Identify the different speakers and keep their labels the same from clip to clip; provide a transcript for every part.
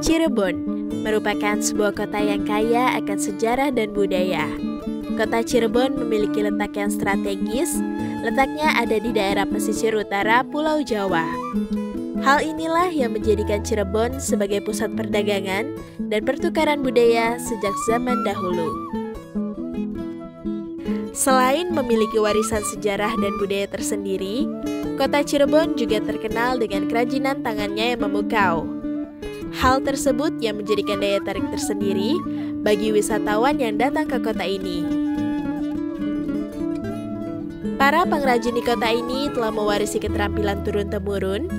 Speaker 1: Cirebon merupakan sebuah kota yang kaya akan sejarah dan budaya. Kota Cirebon memiliki letak yang strategis, letaknya ada di daerah pesisir utara Pulau Jawa. Hal inilah yang menjadikan Cirebon sebagai pusat perdagangan dan pertukaran budaya sejak zaman dahulu. Selain memiliki warisan sejarah dan budaya tersendiri, kota Cirebon juga terkenal dengan kerajinan tangannya yang memukau. Hal tersebut yang menjadikan daya tarik tersendiri bagi wisatawan yang datang ke kota ini. Para pengrajin di kota ini telah mewarisi keterampilan turun-temurun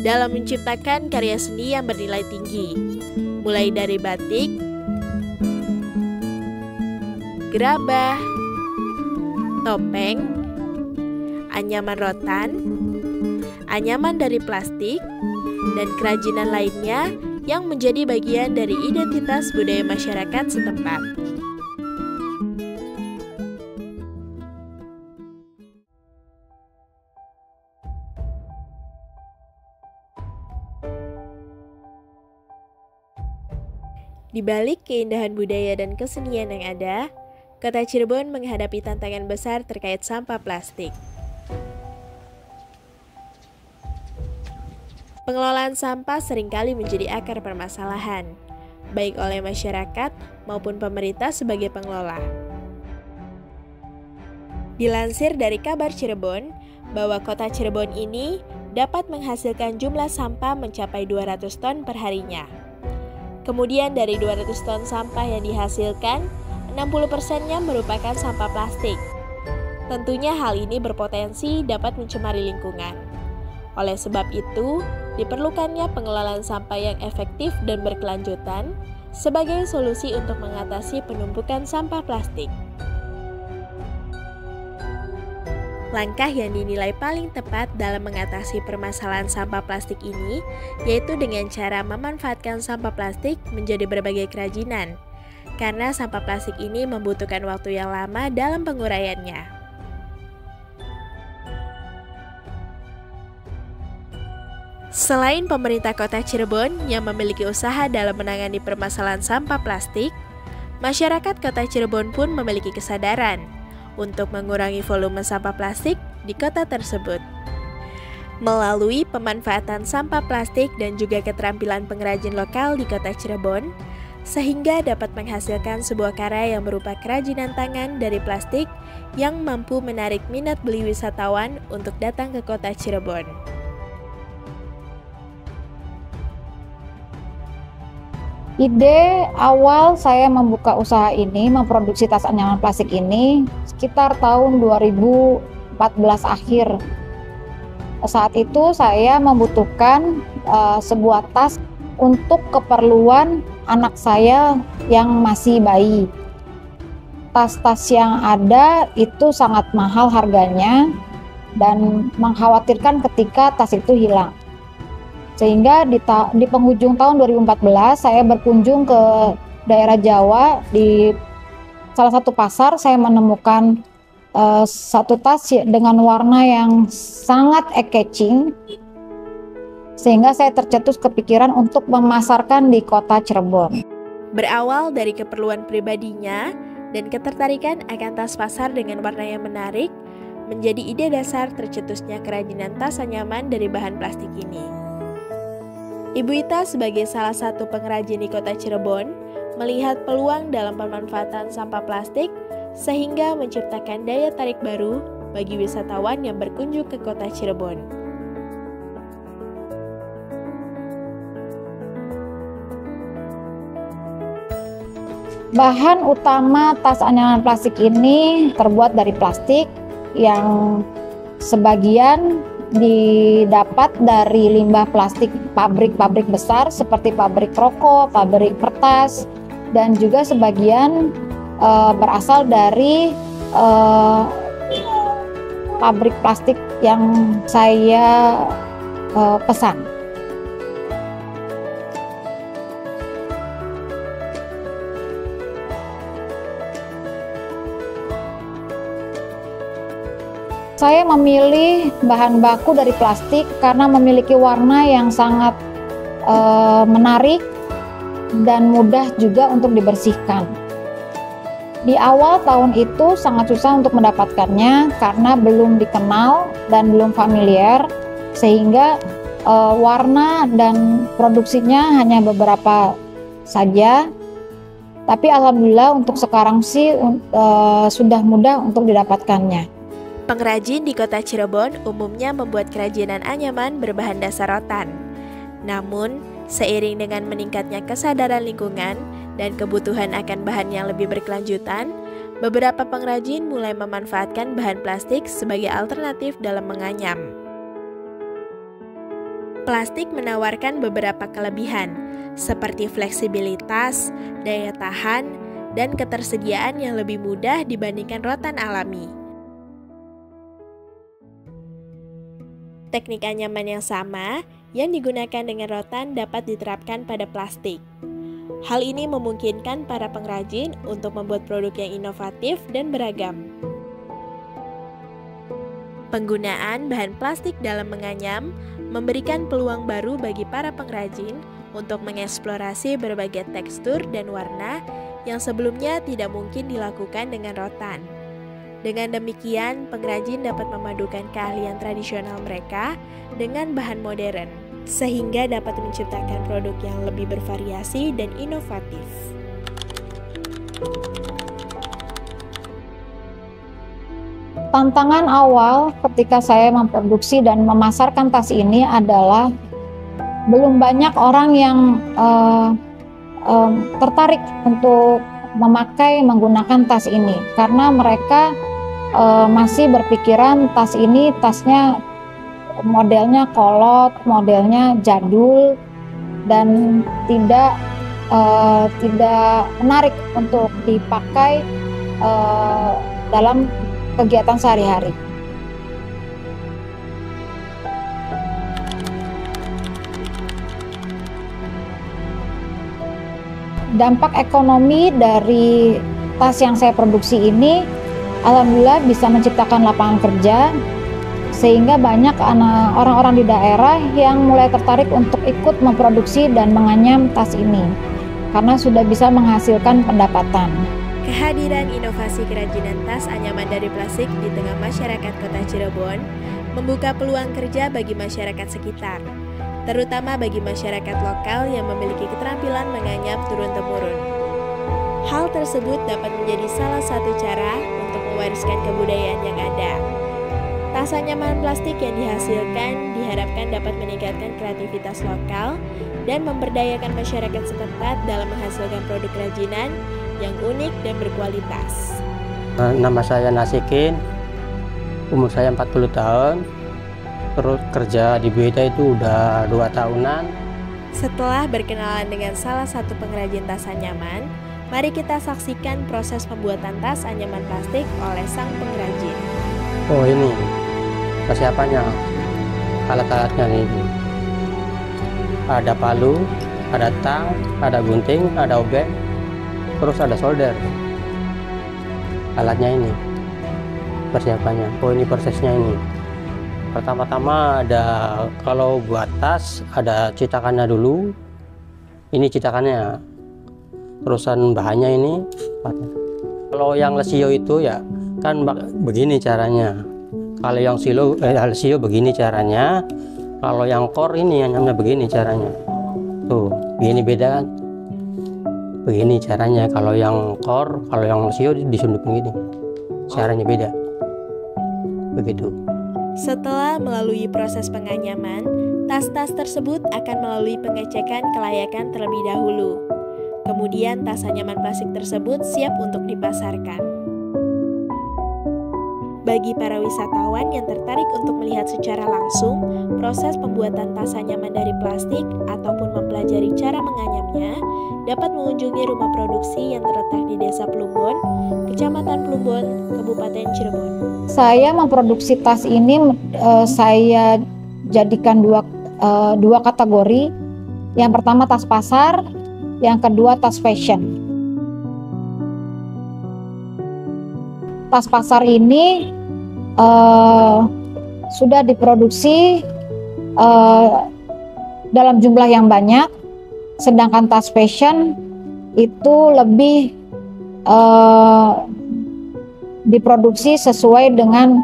Speaker 1: dalam menciptakan karya seni yang bernilai tinggi, mulai dari batik, gerabah, topeng, anyaman rotan, anyaman dari plastik, dan kerajinan lainnya yang menjadi bagian dari identitas budaya masyarakat setempat. Di balik keindahan budaya dan kesenian yang ada, kota Cirebon menghadapi tantangan besar terkait sampah plastik. Pengelolaan sampah seringkali menjadi akar permasalahan, baik oleh masyarakat maupun pemerintah sebagai pengelola. Dilansir dari kabar Cirebon, bahwa kota Cirebon ini dapat menghasilkan jumlah sampah mencapai 200 ton per harinya. Kemudian dari 200 ton sampah yang dihasilkan, 60%-nya merupakan sampah plastik. Tentunya hal ini berpotensi dapat mencemari lingkungan. Oleh sebab itu, diperlukannya pengelolaan sampah yang efektif dan berkelanjutan sebagai solusi untuk mengatasi penumpukan sampah plastik. Langkah yang dinilai paling tepat dalam mengatasi permasalahan sampah plastik ini yaitu dengan cara memanfaatkan sampah plastik menjadi berbagai kerajinan, karena sampah plastik ini membutuhkan waktu yang lama dalam penguraiannya. Selain pemerintah kota Cirebon yang memiliki usaha dalam menangani permasalahan sampah plastik, masyarakat kota Cirebon pun memiliki kesadaran untuk mengurangi volume sampah plastik di kota tersebut. Melalui pemanfaatan sampah plastik dan juga keterampilan pengrajin lokal di kota Cirebon, sehingga dapat menghasilkan sebuah karya yang berupa kerajinan tangan dari plastik yang mampu menarik minat beli wisatawan untuk datang ke kota Cirebon.
Speaker 2: Ide awal saya membuka usaha ini, memproduksi tas anyaman plastik ini sekitar tahun 2014 akhir. Saat itu saya membutuhkan sebuah tas untuk keperluan anak saya yang masih bayi. Tas-tas yang ada itu sangat mahal harganya dan mengkhawatirkan ketika tas itu hilang. Sehingga di penghujung tahun 2014 saya berkunjung ke daerah Jawa. Di salah satu pasar saya menemukan satu tas dengan warna yang sangat eye-catching, sehingga saya tercetus kepikiran untuk memasarkan di kota Cirebon.
Speaker 1: Berawal dari keperluan pribadinya dan ketertarikan akan tas pasar dengan warna yang menarik, menjadi ide dasar tercetusnya kerajinan tas anyaman dari bahan plastik ini. Ibu Ita sebagai salah satu pengrajin di kota Cirebon melihat peluang dalam pemanfaatan sampah plastik sehingga menciptakan daya tarik baru bagi wisatawan yang berkunjung ke kota Cirebon.
Speaker 2: Bahan utama tas anyaman plastik ini terbuat dari plastik yang sebagian didapat dari limbah plastik pabrik-pabrik besar seperti pabrik rokok, pabrik kertas, dan juga sebagian berasal dari pabrik plastik yang saya pesan. Saya memilih bahan baku dari plastik karena memiliki warna yang sangat menarik dan mudah juga untuk dibersihkan. Di awal tahun itu sangat susah untuk mendapatkannya karena belum dikenal dan belum familiar, sehingga warna dan produksinya hanya beberapa saja. Tapi alhamdulillah untuk sekarang sih sudah mudah untuk didapatkannya.
Speaker 1: Pengrajin di kota Cirebon umumnya membuat kerajinan anyaman berbahan dasar rotan. Namun, seiring dengan meningkatnya kesadaran lingkungan dan kebutuhan akan bahan yang lebih berkelanjutan, beberapa pengrajin mulai memanfaatkan bahan plastik sebagai alternatif dalam menganyam. Plastik menawarkan beberapa kelebihan, seperti fleksibilitas, daya tahan, dan ketersediaan yang lebih mudah dibandingkan rotan alami. Teknik anyaman yang sama yang digunakan dengan rotan dapat diterapkan pada plastik. Hal ini memungkinkan para pengrajin untuk membuat produk yang inovatif dan beragam. Penggunaan bahan plastik dalam menganyam memberikan peluang baru bagi para pengrajin untuk mengeksplorasi berbagai tekstur dan warna yang sebelumnya tidak mungkin dilakukan dengan rotan. Dengan demikian, pengrajin dapat memadukan keahlian tradisional mereka dengan bahan modern, sehingga dapat menciptakan produk yang lebih bervariasi dan inovatif.
Speaker 2: Tantangan awal ketika saya memproduksi dan memasarkan tas ini adalah belum banyak orang yang tertarik untuk menggunakan tas ini, karena mereka masih berpikiran tas ini tasnya modelnya kolot, modelnya jadul, dan tidak menarik untuk dipakai dalam kegiatan sehari-hari. Dampak ekonomi dari tas yang saya produksi ini alhamdulillah bisa menciptakan lapangan kerja, sehingga banyak orang-orang di daerah yang mulai tertarik untuk ikut memproduksi dan menganyam tas ini karena sudah bisa menghasilkan pendapatan.
Speaker 1: Kehadiran inovasi kerajinan tas anyaman dari plastik di tengah masyarakat kota Cirebon membuka peluang kerja bagi masyarakat sekitar, terutama bagi masyarakat lokal yang memiliki keterampilan menganyam turun-temurun. Hal tersebut dapat menjadi salah satu cara untuk mewariskan kebudayaan yang ada. Tas anyaman plastik yang dihasilkan diharapkan dapat meningkatkan kreativitas lokal dan memberdayakan masyarakat setempat dalam menghasilkan produk kerajinan yang unik dan berkualitas.
Speaker 3: Nama saya Nasikin, umur saya 40 tahun, terus kerja di Beda itu udah 2 tahunan.
Speaker 1: Setelah berkenalan dengan salah satu pengrajin tas anyaman, mari kita saksikan proses pembuatan tas anyaman plastik oleh sang pengrajin.
Speaker 3: Oh ini, persiapannya, alat-alatnya ini. Ada palu, ada tang, ada gunting, ada obeng, terus ada solder. Alatnya ini, persiapannya. Oh ini prosesnya ini. Pertama-tama ada, kalau buat tas, ada cetakannya dulu. Ini cetakannya. Terusan bahannya ini. Kalau yang lesio itu ya kan begini caranya. Kalau yang lesio begini caranya. Kalau yang core ini namanya begini caranya. Tuh, begini beda kan? Begini caranya. Kalau yang core, kalau yang lesio disunduk begini. Caranya beda. Begitu.
Speaker 1: Setelah melalui proses penganyaman, tas-tas tersebut akan melalui pengecekan kelayakan terlebih dahulu. Kemudian tas anyaman plastik tersebut siap untuk dipasarkan. Bagi para wisatawan yang tertarik untuk melihat secara langsung proses pembuatan tas anyaman dari plastik ataupun mempelajari cara menganyamnya, dapat mengunjungi rumah produksi yang terletak di Desa Plumbon, Kecamatan Plumbon, Kabupaten Cirebon.
Speaker 2: Saya memproduksi tas ini saya jadikan dua kategori. Yang pertama tas pasar, yang kedua tas fashion. Tas pasar ini sudah diproduksi dalam jumlah yang banyak, sedangkan tas fashion itu lebih diproduksi sesuai dengan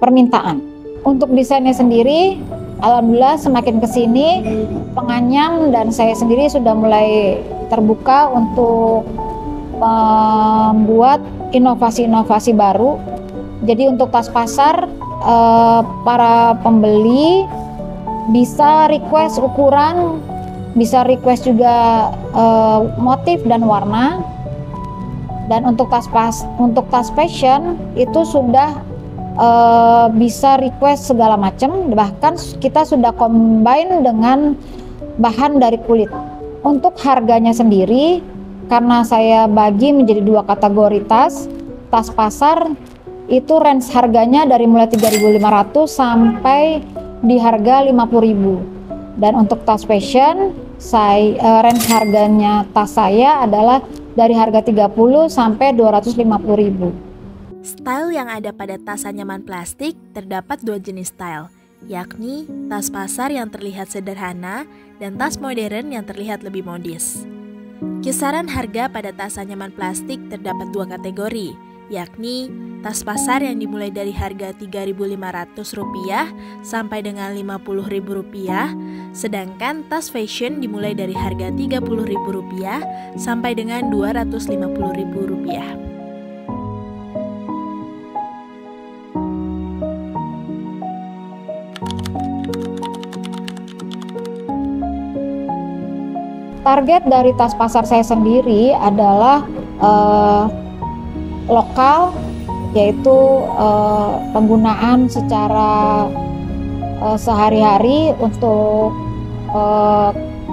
Speaker 2: permintaan. Untuk desainnya sendiri, alhamdulillah semakin kesini penganyam dan saya sendiri sudah mulai terbuka untuk membuat inovasi-inovasi baru. Jadi untuk tas pasar, para pembeli bisa request ukuran, bisa request juga motif dan warna. Dan untuk tas fashion itu sudah bisa request segala macam, bahkan kita sudah combine dengan bahan dari kulit. Untuk harganya sendiri, karena saya bagi menjadi dua kategori tas pasar itu range harganya dari mulai 3.500 sampai di harga 50.000. Dan untuk tas fashion, range harganya tas saya adalah dari harga 30 sampai 250.000.
Speaker 1: Style yang ada pada tas anyaman plastik terdapat dua jenis style, yakni tas pasar yang terlihat sederhana dan tas modern yang terlihat lebih modis. Kisaran harga pada tas anyaman plastik terdapat dua kategori, yakni tas pasar yang dimulai dari harga Rp3.500 sampai dengan Rp50.000, sedangkan tas fashion dimulai dari harga Rp30.000 sampai dengan Rp250.000.
Speaker 2: Target dari tas pasar saya sendiri adalah lokal, yaitu penggunaan secara sehari-hari untuk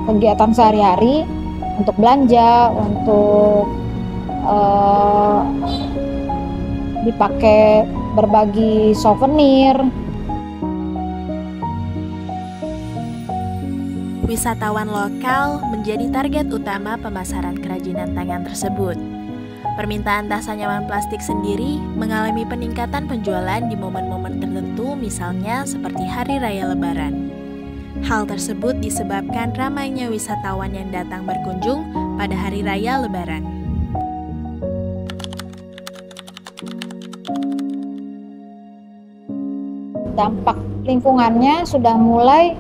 Speaker 2: kegiatan sehari-hari, untuk belanja, untuk dipakai berbagi souvenir.
Speaker 1: Wisatawan lokal menjadi target utama pemasaran kerajinan tangan tersebut. Permintaan tas anyaman plastik sendiri mengalami peningkatan penjualan di momen-momen tertentu, misalnya seperti Hari Raya Lebaran. Hal tersebut disebabkan ramainya wisatawan yang datang berkunjung pada Hari Raya Lebaran.
Speaker 2: Dampak lingkungannya sudah mulai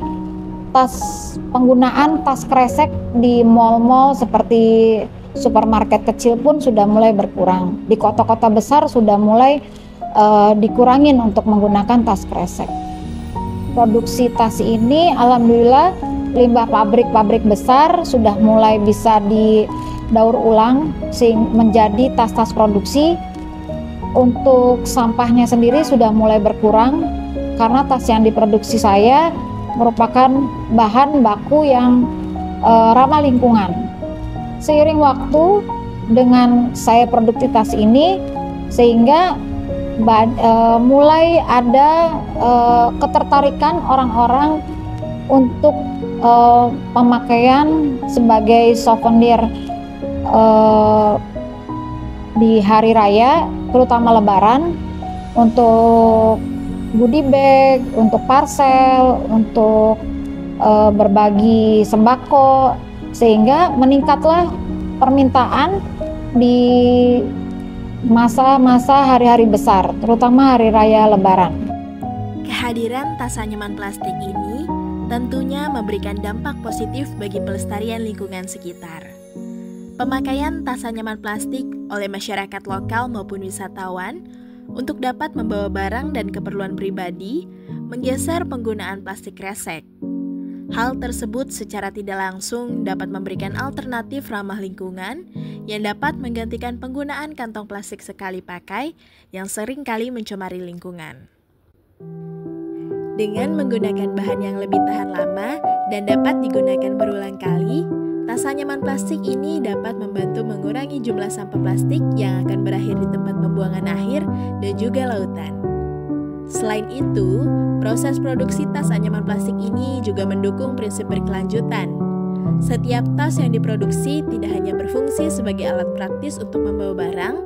Speaker 2: penggunaan tas kresek di mal-mal seperti supermarket kecil pun sudah mulai berkurang. Di kota-kota besar sudah mulai dikurangin untuk menggunakan tas kresek. Produksi tas ini alhamdulillah limbah pabrik-pabrik besar sudah mulai bisa didaur ulang menjadi tas-tas produksi. Untuk sampahnya sendiri sudah mulai berkurang karena tas yang diproduksi saya merupakan bahan baku yang ramah lingkungan. Seiring waktu dengan saya produktivitas ini, sehingga mulai ada ketertarikan orang-orang untuk pemakaian sebagai souvenir di hari raya, terutama Lebaran, untuk goodie bag, untuk parcel, untuk berbagi sembako, sehingga meningkatlah permintaan di masa-masa hari-hari besar, terutama hari raya Lebaran.
Speaker 1: Kehadiran tas anyaman plastik ini tentunya memberikan dampak positif bagi pelestarian lingkungan sekitar. Pemakaian tas anyaman plastik oleh masyarakat lokal maupun wisatawan untuk dapat membawa barang dan keperluan pribadi menggeser penggunaan plastik kresek. Hal tersebut secara tidak langsung dapat memberikan alternatif ramah lingkungan yang dapat menggantikan penggunaan kantong plastik sekali pakai yang sering kali mencemari lingkungan. Dengan menggunakan bahan yang lebih tahan lama dan dapat digunakan berulang kali, tas anyaman plastik ini dapat membantu mengurangi jumlah sampah plastik yang akan berakhir di tempat pembuangan akhir dan juga lautan. Selain itu, proses produksi tas anyaman plastik ini juga mendukung prinsip berkelanjutan. Setiap tas yang diproduksi tidak hanya berfungsi sebagai alat praktis untuk membawa barang,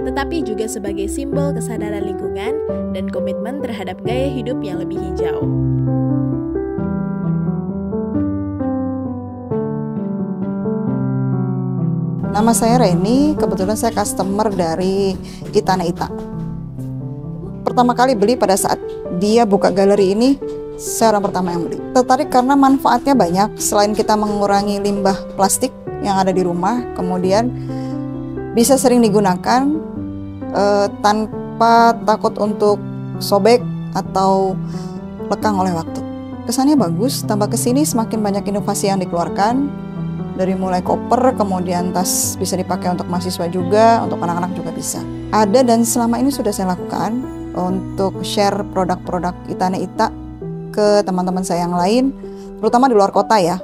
Speaker 1: tetapi juga sebagai simbol kesadaran lingkungan dan komitmen terhadap gaya hidup yang lebih hijau.
Speaker 4: Nama saya Reni, kebetulan saya customer dari Itana Ita. Pertama kali beli pada saat dia buka galeri ini, saya orang pertama yang beli. Tertarik karena manfaatnya banyak, selain kita mengurangi limbah plastik yang ada di rumah, kemudian bisa sering digunakan tanpa takut untuk sobek atau lekang oleh waktu. Kesannya bagus, tambah kesini semakin banyak inovasi yang dikeluarkan, dari mulai koper, kemudian tas bisa dipakai untuk mahasiswa juga, untuk anak-anak juga bisa. Ada dan selama ini sudah saya lakukan untuk share produk-produk Itana Ita ke teman-teman saya yang lain, terutama di luar kota ya.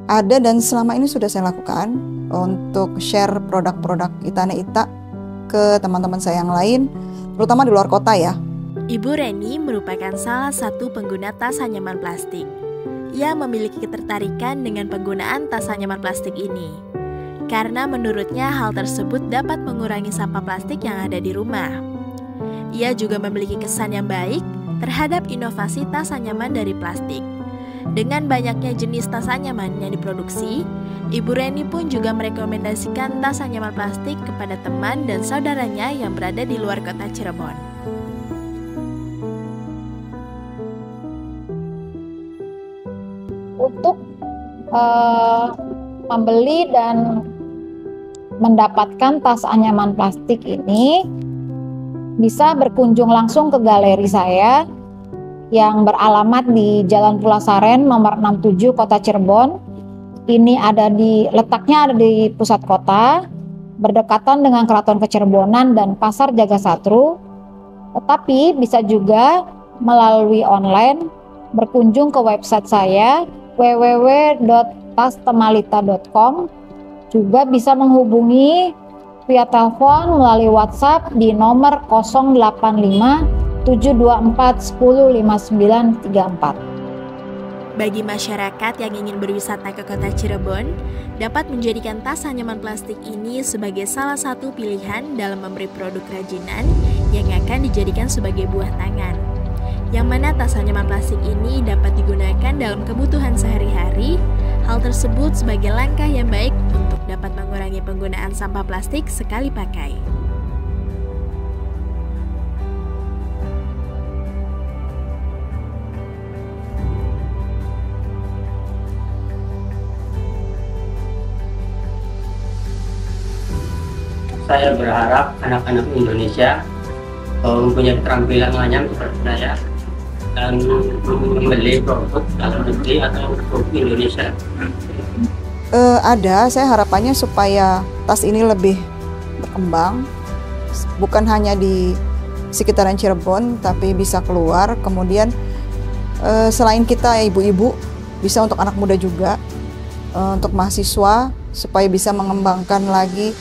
Speaker 4: Ada dan selama ini sudah saya lakukan untuk share produk-produk Itana Ita ke teman-teman saya yang lain, terutama di luar kota ya.
Speaker 1: Ibu Reni merupakan salah satu pengguna tas anyaman plastik. Ia memiliki ketertarikan dengan penggunaan tas anyaman plastik ini, karena menurutnya hal tersebut dapat mengurangi sampah plastik yang ada di rumah. Ia juga memiliki kesan yang baik terhadap inovasi tas anyaman dari plastik. Dengan banyaknya jenis tas anyaman yang diproduksi, Ibu Reni pun juga merekomendasikan tas anyaman plastik kepada teman dan saudaranya yang berada di luar kota Cirebon.
Speaker 2: Untuk membeli dan mendapatkan tas anyaman plastik ini, bisa berkunjung langsung ke galeri saya yang beralamat di Jalan Pulasaren nomor 67 Kota Cirebon. Ini letaknya ada di pusat kota, berdekatan dengan Keraton Kecirebonan dan Pasar Jagasatru. Tetapi bisa juga melalui online, berkunjung ke website saya www.tastemalita.com. Juga bisa menghubungi via telepon melalui WhatsApp di nomor 085 724 10 5934.
Speaker 1: Bagi masyarakat yang ingin berwisata ke kota Cirebon, dapat menjadikan tas anyaman plastik ini sebagai salah satu pilihan dalam memberi produk kerajinan yang akan dijadikan sebagai buah tangan. Yang mana tas anyaman plastik ini dapat digunakan dalam kebutuhan sehari-hari. Hal tersebut sebagai langkah yang baik untuk dapat mengurangi penggunaan sampah plastik sekali pakai.
Speaker 3: Saya berharap anak-anak Indonesia mempunyai keterampilan menganyam seperti saya dan membeli produk dalam negeri atau produk Indonesia.
Speaker 4: Saya harapannya supaya tas ini lebih berkembang, bukan hanya di sekitaran Cirebon, tapi bisa keluar. Kemudian selain kita ibu-ibu, bisa untuk anak muda juga, untuk mahasiswa, supaya bisa mengembangkan lagi,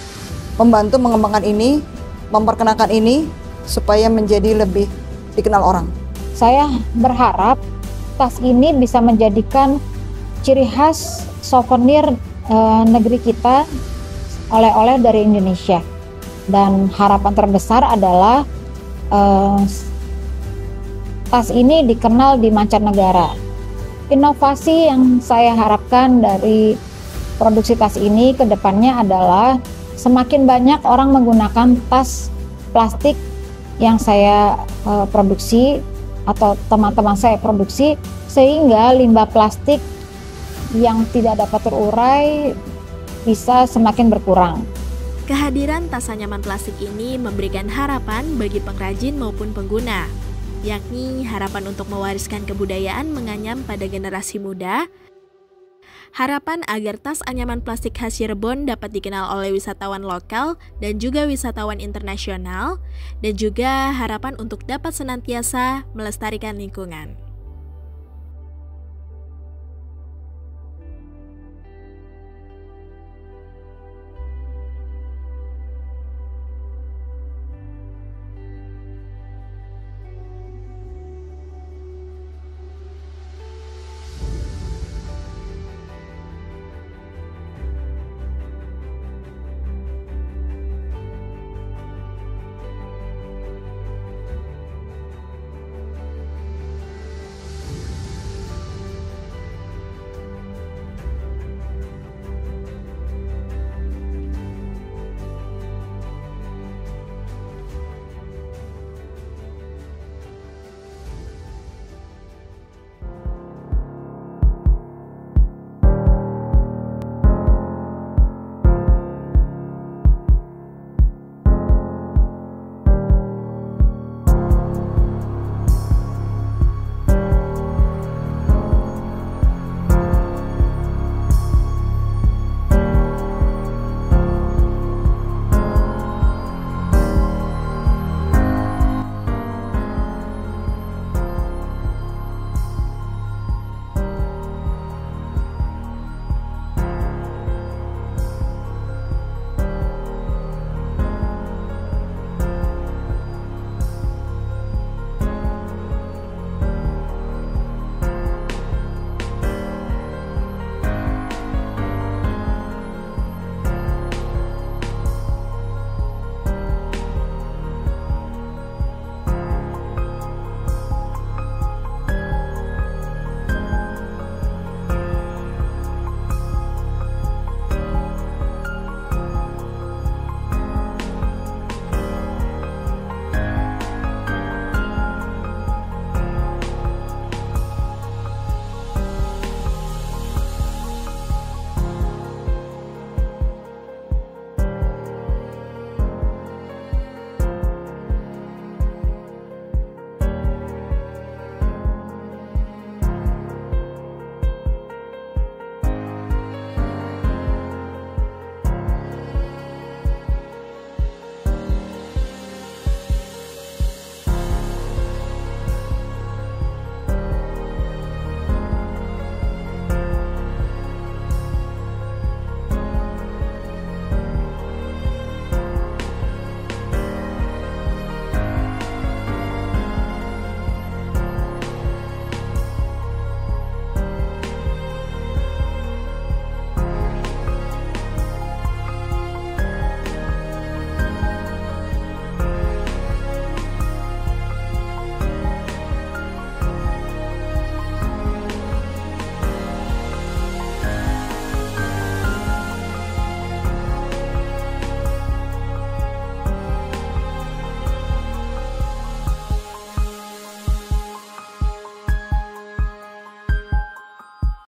Speaker 4: membantu mengembangkan ini, memperkenalkan ini, supaya menjadi lebih dikenal orang.
Speaker 2: Saya berharap tas ini bisa menjadikan ciri khas souvenir negeri kita, oleh-oleh dari Indonesia. Dan harapan terbesar adalah tas ini dikenal di mancanegara. Inovasi yang saya harapkan dari produksi tas ini ke depannya adalah semakin banyak orang menggunakan tas plastik yang saya produksi atau teman-teman saya produksi, sehingga limbah plastik yang tidak dapat terurai bisa semakin berkurang.
Speaker 1: Kehadiran tas anyaman plastik ini memberikan harapan bagi pengrajin maupun pengguna, yakni harapan untuk mewariskan kebudayaan menganyam pada generasi muda, harapan agar tas anyaman plastik khas Cirebon dapat dikenal oleh wisatawan lokal dan juga wisatawan internasional, dan juga harapan untuk dapat senantiasa melestarikan lingkungan.